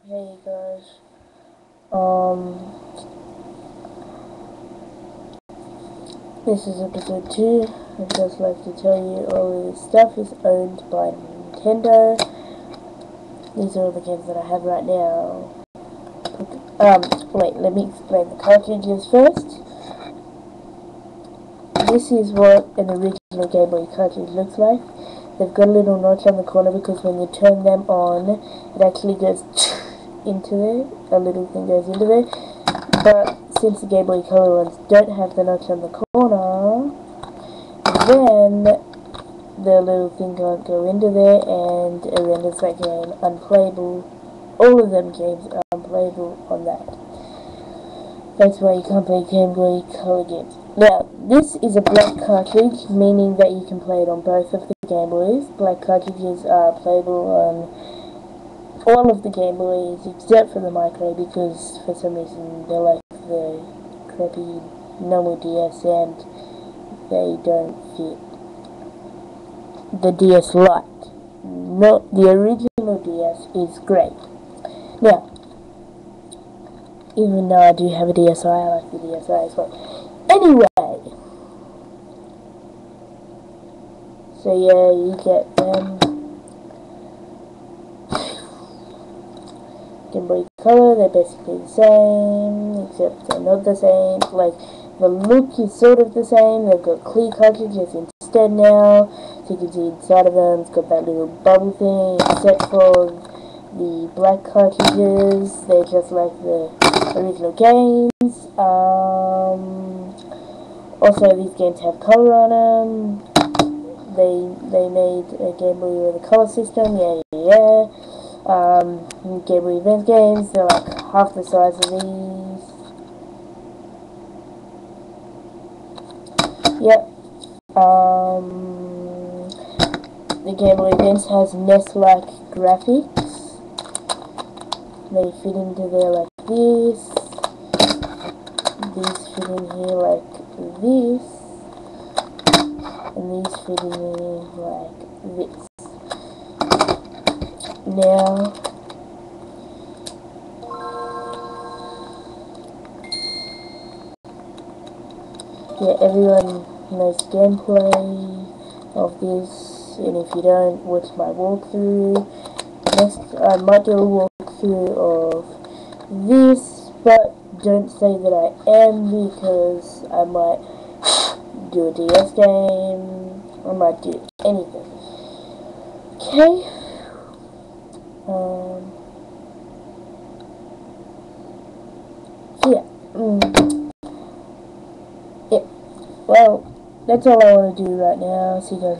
Hey guys, um, this is episode 2. I'd just like to tell you all of this stuff is owned by Nintendo. These are all the games that I have right now. Wait, let me explain the cartridges first. This is what an original Game Boy cartridge looks like. They've got a little notch on the corner because when you turn them on, it actually goes into there. A little thing goes into there. But since the Game Boy Color ones don't have the notch on the corner, then the little thing can't go into there and it renders that game unplayable. All of them games are unplayable on that. That's why you can't play Game Boy Color games. Now, this is a black cartridge, meaning that you can play it on both of the Game Boys. Black cartridges are playable on all of the Game Boys except for the Micro because for some reason they're like the crappy normal DS and they don't fit the DS Lite. Not the original DS is great. Now, even though I do have a DSi, I like the DSi as well. Anyway, so yeah, you get them. Game Boy Color, they're basically the same, except they're not the same. Like, the look is sort of the same. They've got clear cartridges instead now, so you can see inside of them. It's got that little bubble thing, except for the black cartridges. They're just like the original games. Also, these games have color on them. They made a Game Boy with a color system. Yeah. Game Boy Advance games, they're like half the size of these. Yep. The Game Boy Advance has NES-like graphics. They fit into there like this. These fit in here like this. And these fit in here like this. Now, yeah, everyone knows gameplay of this, and if you don't, watch my walkthrough. Next, I might do a walkthrough of this, but don't say that I am because I might do a DS game, I might do anything. Okay? So yeah. Yeah. Well, that's all I want to do right now. See you guys.